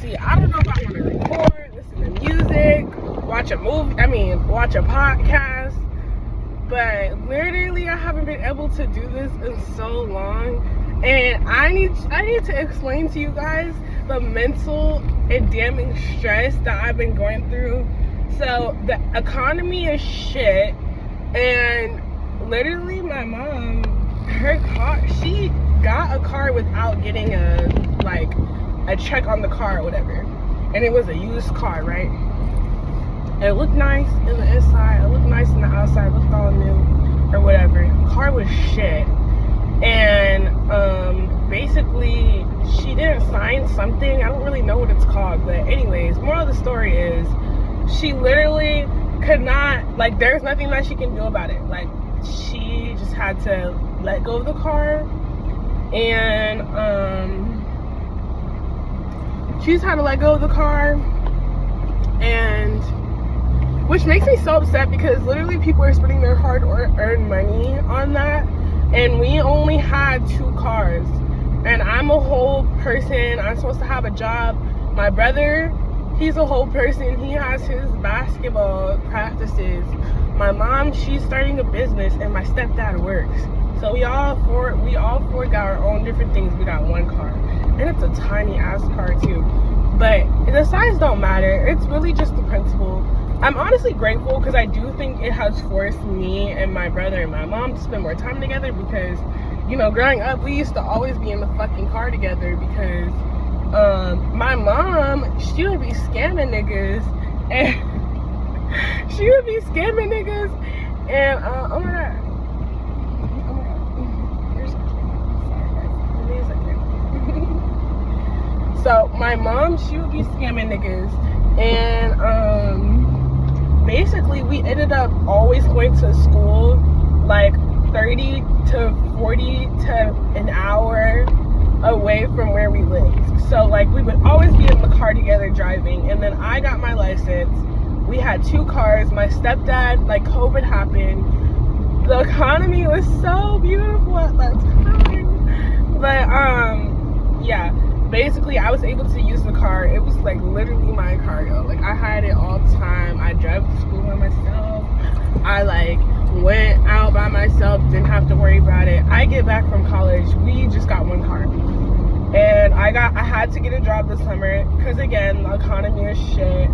See, I don't know if I want to record, listen to music, watch a podcast, but literally I haven't been able to do this in so long, and I need to explain to you guys the mental and damning stress that I've been going through. So the economy is shit, and literally my mom, her car, she got a car without getting a check on the car or whatever, and it was a used car, right? It looked nice in the inside, it looked nice in the outside, it looked all new or whatever. Car was shit, and basically she didn't sign something, I don't really know what it's called, but anyways, moral of the story is she literally could not, there's nothing that she can do about it. She just had to let go of the car, and she's had to let go of the car, and which makes me so upset because literally people are spending their hard-earned money on that, and we only had 2 cars, and I'm a whole person. I'm supposed to have a job. My brother, he's a whole person. He has his basketball practices. My mom, she's starting a business, and my stepdad works. So we all four got our own different things. We got 1 car, and it's a tiny ass car too. But the size don't matter. It's really just the principle. I'm honestly grateful because I do think it has forced me and my brother and my mom to spend more time together, because, you know, growing up, we used to always be in the fucking car together because my mom, she would be scamming niggas, and and oh my god. So my mom, she would be scamming niggas, and basically we ended up always going to school 30 to 40 to an hour away from where we lived. So we would always be in the car together driving, and then I got my license. We had 2 cars. My stepdad, COVID happened. The economy was so beautiful at that time, but yeah. Basically, I was able to use the car. It was literally my car, yo. I had it all the time. I drove to school by myself. I went out by myself, didn't have to worry about it. I get back from college, we just got 1 car. And I had to get a job this summer because, again, the economy is shit.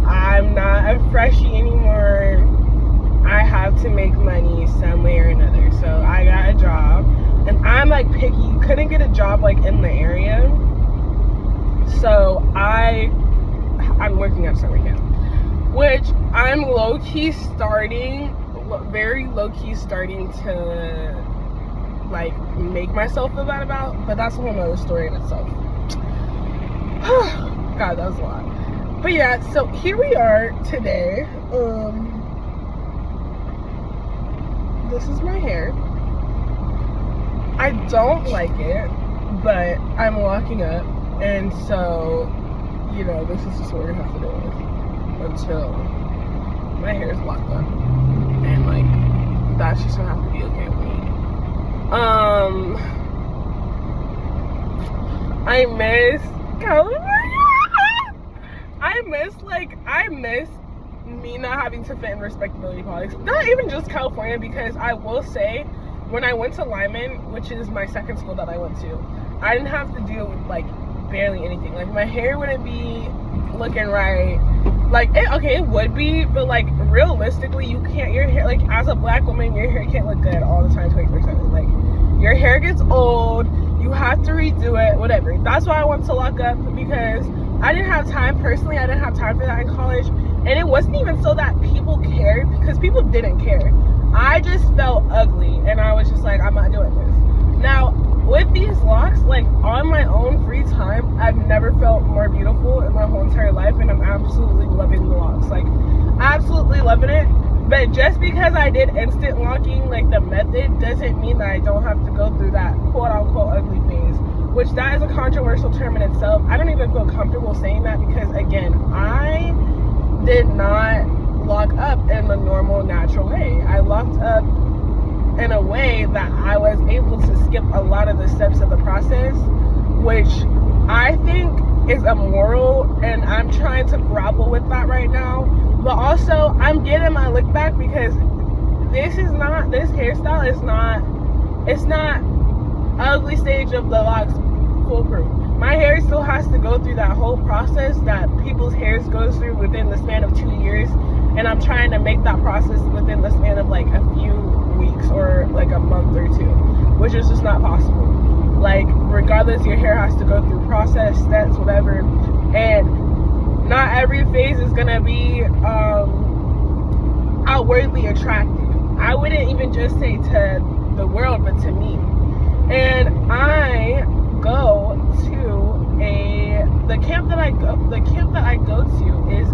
I'm not a freshie anymore. I have to make money some way or another. So I got a job. And I'm picky, couldn't get a job in the area, so I'm working at summer camp, which I'm very low-key starting to make myself feel bad about, but that's a whole nother story in itself. God, that was a lot. But yeah, so here we are today. This is my hair. I don't like it, but I'm locking up, and so, you know, this is just what we're gonna have to deal with until my hair is locked up, and that's just gonna have to be okay with me. I miss California. I miss me not having to fit in respectability politics. Not even just California, because I will say, when I went to Lyman, which is my second school that I went to, I didn't have to deal with barely anything. My hair wouldn't be looking right. It would be, but realistically, you can't. Your hair, as a black woman, your hair can't look good all the time, 24/7. Your hair gets old. You have to redo it. Whatever. That's why I wanted to lock up, because I didn't have time. Personally, I didn't have time for that in college, and it wasn't even so that people cared, because people didn't care. I just felt ugly, and I was just I'm not doing this. Now, with these locks, on my own free time, I've never felt more beautiful in my whole entire life, and I'm absolutely loving the locks. Absolutely loving it. But just because I did instant locking, the method, doesn't mean that I don't have to go through that quote-unquote ugly phase, which that is a controversial term in itself. I don't even feel comfortable saying that because, again, I did not lock up in the normal, natural way. I locked up in a way that I was able to skip a lot of the steps of the process, which I think is immoral, and I'm trying to grapple with that right now. But also, I'm getting my look back because this hairstyle is not, it's not ugly stage of the locks foolproof. My hair still has to go through that whole process that people's hairs goes through within the span of 2 years, and I'm trying to make that process within the span of like a few weeks or like a month or two, which is just not possible. Like, regardless, your hair has to go through process, steps, whatever, and not every phase is gonna be outwardly attractive. I wouldn't even just say to the world, but to me. And I go to the camp that I go to is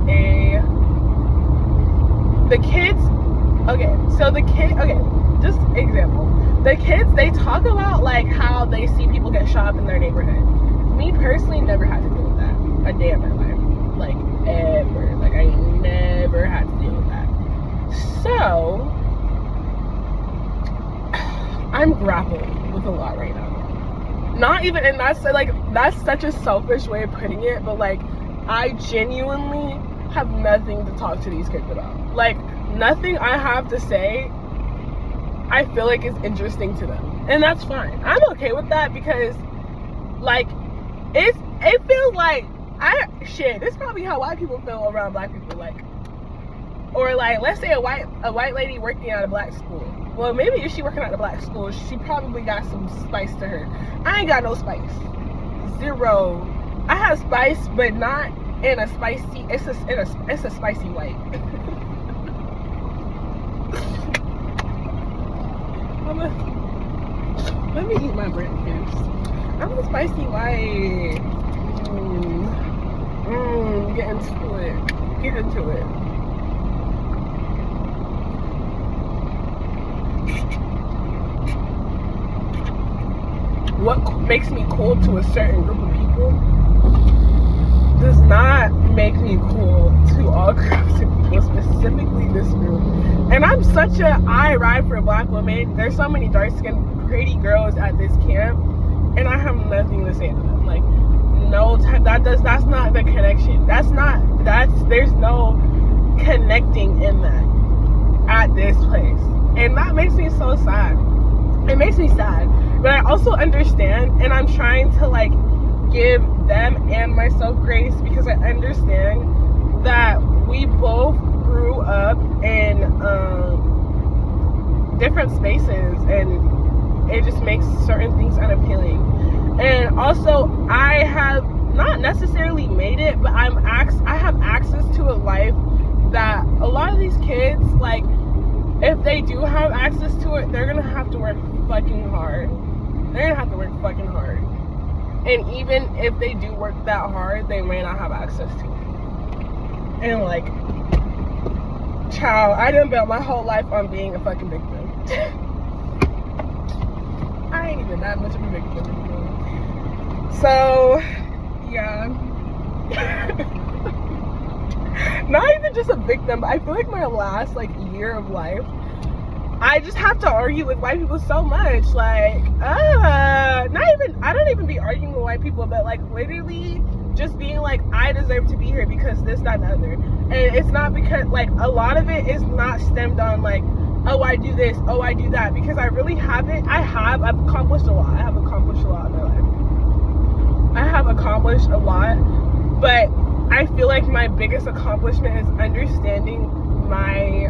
just example. The kids, they talk about like how they see people get shot up in their neighborhood. Me personally, never had to deal with that a day in my life, like ever. Like, I never had to deal with that. So I'm grappling with a lot right now. Not even, and that's such a selfish way of putting it, but like, I genuinely have nothing to talk to these kids about. Like, nothing I have to say I feel like is interesting to them, and that's fine. I'm okay with that because like it feels like it's probably how white people feel around black people. Like, or like, let's say a white lady working at a black school. Well, maybe if she working at a black school, she probably got some spice to her. I ain't got no spice. Zero. I have spice, but not in a spicy. It's a spicy white. Let me eat my breakfast. I'm a spicy white. Get into it. Get into it. What makes me cool to a certain group of people does not make me cool to all groups of people, specifically this group. And I'm such I ride for black women. There's so many dark-skinned, pretty girls at this camp, and I have nothing to say to them. Like, no, that's not the connection. There's no connecting in that at this place. And that makes me so sad. It makes me sad. But I also understand, and I'm trying to like give them and myself grace, because I understand that we both grew up in different spaces, and it just makes certain things unappealing. And also, I have not necessarily made it, but I have access to a life that a lot of these kids, like, if they do have access to it, they're gonna have to work fucking hard. They're gonna have to work fucking hard. And even if they do work that hard, they may not have access to it. And like, child, I done built my whole life on being a fucking victim. I ain't even that much of a victim anymore. So, yeah. Not even just a victim, but I feel like my last like year of life, I just have to argue with white people so much. Like, I don't even be arguing with white people, but like literally just being like, I deserve to be here because this, that, and the other. And it's not because, like, a lot of it is not stemmed on like, oh, I do this, oh, I do that, because I really haven't. I've accomplished a lot. I have accomplished a lot in my life. I have accomplished a lot, but I feel like my biggest accomplishment is understanding my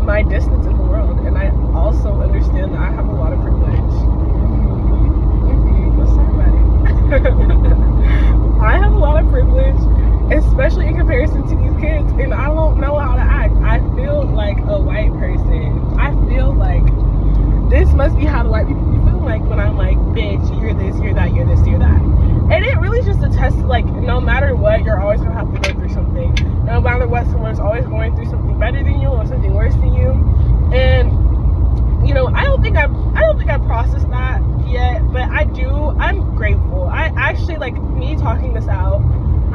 my distance in the world, and I also understand that I have a lot of privilege. Let's talk about it. I have a lot of privilege, especially in comparison to these kids, and I don't know how to act. I feel like a white person. I feel like this must be how the white people feel like when I'm like, bitch, you're this, you're that, you're this, you're that. And it really just attests to, like, no matter what, you're always gonna have to go through something. No matter what, someone's always going through something better than you or something worse than you. And you know, I don't think I've processed that yet, but I'm grateful. I actually, like, me talking this out,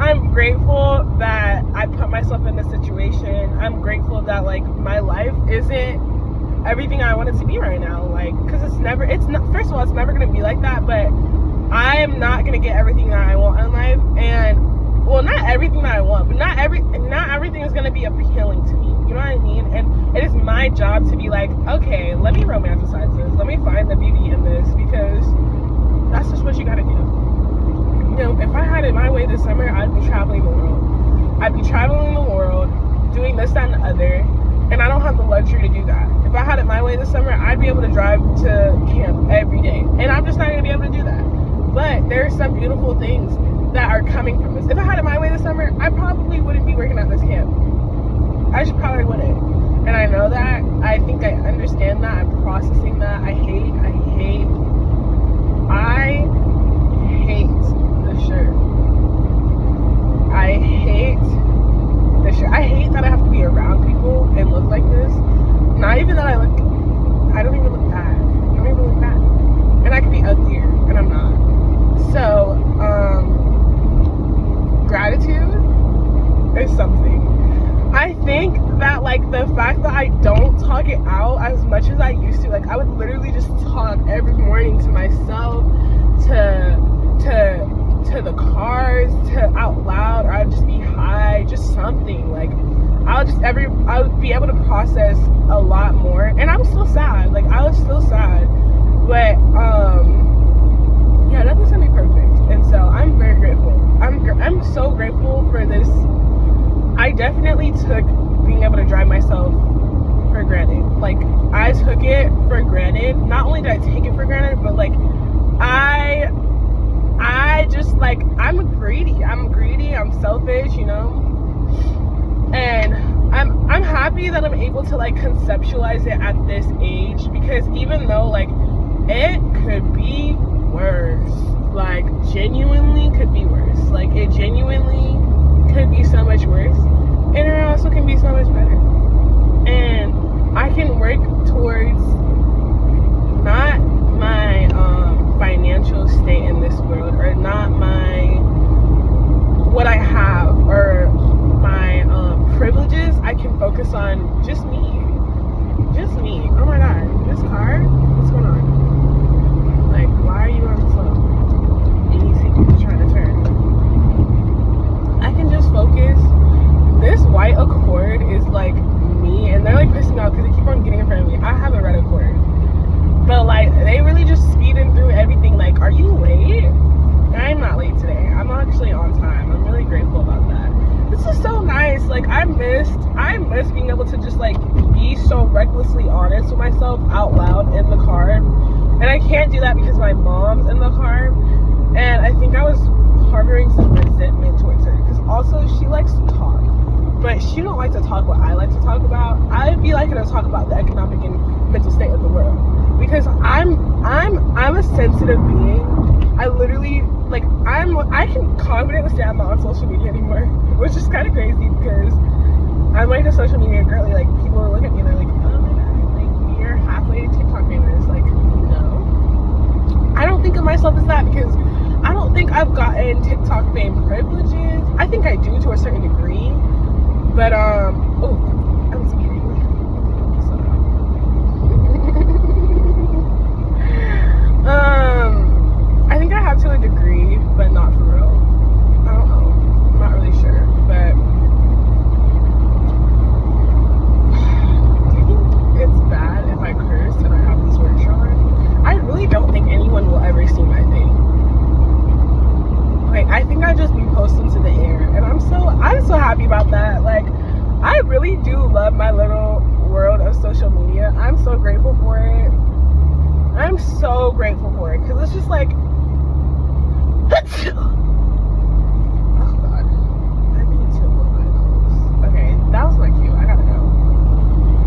I'm grateful that I put myself in this situation. I'm grateful that, like, my life isn't everything I want it to be right now. Like, because it's not, first of all, it's never gonna be like that, but I am not gonna get everything that I want in life, and well, not everything that I want, but not everything is gonna be appealing to me. You know what I mean? And it is my job to be like, okay, let me romanticize this. Let me find the beauty in this, because that's just what you gotta do. You know, if I had it my way this summer, I'd be traveling the world. I'd be traveling the world, doing this, that, and the other, and I don't have the luxury to do that. If I had it my way this summer, I'd be able to drive to camp every day, and I'm just not gonna be able to do that. But there are some beautiful things that are coming from this. If I had it my way this summer, I probably wouldn't be working at this camp. I just probably wouldn't. And I know that. I think I understand that. I'm processing that. I hate the shirt. I hate that I have to be around people and look like this. Not even that I don't even look bad. I don't even look bad. And I could be uglier, and I'm not. So, gratitude is something. I think that, like, the fact that I don't talk it out as much as I used to, like, I would literally just talk every morning to myself, to the cars, to out loud, or I'd just be high, just something. Like, I would be able to process a lot more. And I was still sad. Like, I was still sad. But, yeah, nothing's gonna be perfect. And so I'm very grateful. I'm so grateful for this. I definitely took being able to drive myself for granted. Like, I took it for granted. Not only did I take it for granted, but, like, I just, like, I'm greedy, I'm selfish, you know? And I'm happy that I'm able to, like, conceptualize it at this age, because even though, like, it could be worse, like, genuinely could be worse. Like, it genuinely could be so much worse, and it also can be so much better. And I can work towards not my financial state in this world, or not what I have, or my privileges. I can focus on just me. Oh my god, this car, what's going on? Like, why are you on slow? Easy, trying to turn. I can just focus. This white Accord is like me, and they're like pissing me off because they keep on getting in front of me. I have a red Accord, but like, they really just speeding through everything. Like, are you late? I'm not late today. I'm actually on time. I'm really grateful about that. This is so nice. Like, I miss being able to just, like, be so recklessly honest with myself out loud in the car. And I can't do that because my mom's in the car. And I think I was harboring some resentment towards her, because also she likes to talk, but she don't like to talk what I like to talk about. I'd be liking to talk about the economic and mental state of the world, because I'm a sensitive being. I literally, like, I can confidently say I'm not on social media anymore, which is kind of crazy, because I'm like a social media girly. Like, people look at me and they're like, oh my god, like, you're halfway TikTok famous. Like, no, I don't think of myself as that, because I don't think I've gotten TikTok fame privileges. I think I do to a certain degree, but oh, I'm speeding. I think I have to a degree, but not for real. I don't know. I'm not really sure, but do you think it's bad if I curse and I have these words on? I really don't think anyone will ever see my thing. Like, I think I just be posting to the air, and I'm so happy about that. Like, I really do love my little world of social media. I'm so grateful for it. I'm so grateful for it, because it's just like